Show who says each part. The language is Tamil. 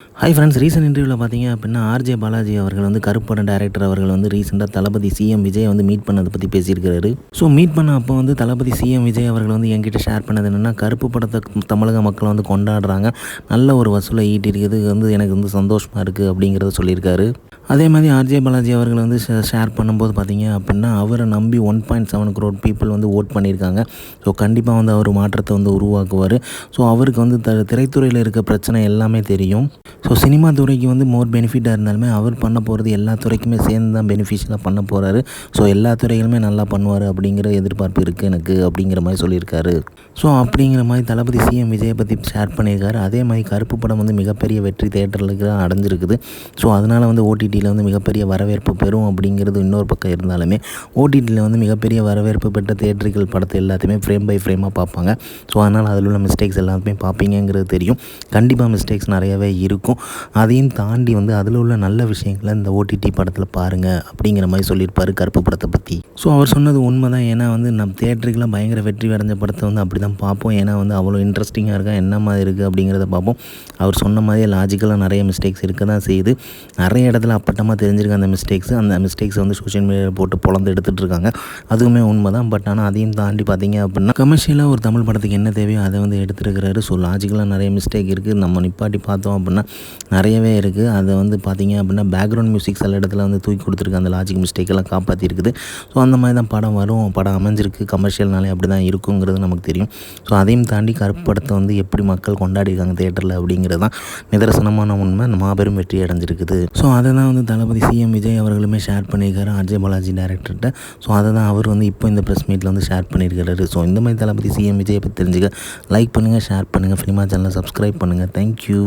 Speaker 1: ஹாய் ஃப்ரெண்ட்ஸ், ரீசென்ட் இன்டர்வியூவில் பார்த்தீங்க அப்படின்னா ஆர்ஜே பாலாஜி அவர்கள் வந்து கருப்பு படம் டைரக்டர் அவர்கள் வந்து ரீசெண்டாக தளபதி சிஎம் விஜய் வந்து மீட் பண்ணதை பற்றி பேசியிருக்காரு. ஸோ மீட் பண்ண அப்போ வந்து தளபதி சிஎம் விஜய் அவர்கள் வந்து என்கிட்ட ஷேர் பண்ணது என்னென்னா, கருப்பு படத்தை தமிழக மக்கள் வந்து கொண்டாடுறாங்க, நல்ல ஒரு வசூலை ஈட்டியிருக்குது, இது வந்து எனக்கு வந்து சந்தோஷமாக இருக்குது அப்படிங்கிறத சொல்லியிருக்காரு. அதே மாதிரி ஆர்ஜே பாலாஜி அவர்கள் வந்து ஷேர் பண்ணும்போது பார்த்தீங்க அப்படின்னா, அவரை நம்பி 1.7 crore பீப்புள் வந்து ஓட் பண்ணியிருக்காங்க. ஸோ கண்டிப்பாக வந்து அவர் மாற்றத்தை வந்து உருவாக்குவார். ஸோ அவருக்கு வந்து திரைத்துறையில் இருக்க பிரச்சனை எல்லாமே தெரியும். ஸோ சினிமா துறைக்கு வந்து மோர் பெனிஃபிட்டாக இருந்தாலுமே அவர் பண்ண போகிறது எல்லா துறைக்குமே சேர்ந்து தான் பெனிஃபிஷியலாக பண்ண போகிறாரு. ஸோ எல்லா துறைகளுமே நல்லா பண்ணுவார் அப்படிங்கிற எதிர்பார்ப்பு இருக்குது எனக்கு அப்படிங்கிற மாதிரி சொல்லியிருக்காரு. ஸோ அப்படிங்கிற மாதிரி தளபதி சிஎம் விஜயை பற்றி ஷேர் பண்ணியிருக்காரு. அதே மாதிரி கருப்பு படம் வந்து மிகப்பெரிய வெற்றி தேட்டர்களுக்கு அடைஞ்சிருக்குது. ஸோ அதனால் வந்து ஓடிடியில் வந்து மிகப்பெரிய வரவேற்பு பெறும் அப்படிங்கிறது இன்னொரு பக்கம் இருந்தாலுமே, ஓடிடியில் வந்து மிகப்பெரிய வரவேற்பு பெற்ற தேட்டர்கள் படத்தை எல்லாத்தையுமே ஃப்ரேம் பை ஃப்ரேமாக பார்ப்பாங்க. ஸோ அதனால் அதில் உள்ள மிஸ்டேக்ஸ் எல்லாத்தையுமே பார்ப்பீங்கிறது தெரியும். கண்டிப்பாக மிஸ்டேக்ஸ் நிறையவே இருக்கும். அதையும் தாண்டி வந்து அதில் உள்ள நல்ல விஷயங்களை இந்த ஓடிடி படத்தில் பாருங்கள் அப்படிங்கிற மாதிரி சொல்லியிருப்பார் கருப்பு படத்தை பற்றி. ஸோ அவர் சொன்னது உண்மை தான். ஏன்னா வந்து நம்ம தேட்டருக்குலாம் பயங்கர வெற்றி அடைஞ்ச படத்தை வந்து அப்படி தான் பார்ப்போம். ஏன்னா வந்து அவ்வளோ இன்ட்ரெஸ்டிங்காக இருக்கா, என்ன மாதிரி இருக்குது அப்படிங்கிறத பார்ப்போம். அவர் சொன்ன மாதிரியே லாஜிக்கலாக நிறைய மிஸ்டேக்ஸ் இருக்க தான் செய்யுது. நிறைய இடத்துல அப்பட்டமாக தெரிஞ்சிருக்கு அந்த மிஸ்டேக்ஸை வந்து சோஷியல் மீடியாவில் போட்டு பொழந்து எடுத்துகிட்டு இருக்காங்க. அதுவுமே உண்மை தான். பட் ஆனால் அதையும் தாண்டி பார்த்தீங்க அப்படின்னா, கமர்ஷியலாக ஒரு தமிழ் படத்துக்கு என்ன தேவையோ அதை வந்து எடுத்துருக்கிறாரு. ஸோ லாஜிக்கலாக நிறைய மிஸ்டேக் இருக்குது. நம்ம நிப்பாட்டி பார்த்தோம் அப்படின்னா நிறையவே இருக்குது. அதை வந்து பார்த்திங்க அப்படின்னா பேக்ரவுண்ட் மியூசிக் சில இடத்துல வந்து தூக்கி கொடுத்துருக்கு, அந்த லாஜிக் மிஸ்டேக்கெல்லாம் காப்பாற்றிருக்குது. ஸோ அந்த மாதிரி தான் படம் வரும், படம் அமைஞ்சிருக்கு. கமர்ஷியல்னாலே அப்படி தான் இருக்குங்கிறது நமக்கு தெரியும். ஸோ அதையும் தாண்டி கருப்பு படத்தை வந்து எப்படி மக்கள் கொண்டாடிருக்காங்க தேட்டரில் அப்படிங்கிறது தான் நிதர்சனமான உண்மை. மாபெரும் வெற்றி அடைஞ்சிருக்குது. ஸோ அதை தான் வந்து தளபதி சிஎம் விஜய் அவர்களுமே ஷேர் பண்ணியிருக்காரு ஆர்ஜே பாலாஜி டைரக்டர்கிட்ட. ஸோ அதை தான் அவர் வந்து இப்போ இந்த ப்ரெஸ் மீட்டில் வந்து ஷேர் பண்ணியிருக்காரு. ஸோ இந்த மாதிரி தளபதி சிஎம் விஜயை பற்றி தெரிஞ்சுக்க லைக் பண்ணுங்கள், ஷேர் பண்ணுங்கள், ஃபிலிமா சேனலை சப்ஸ்கிரைப் பண்ணுங்கள். தேங்க்யூ.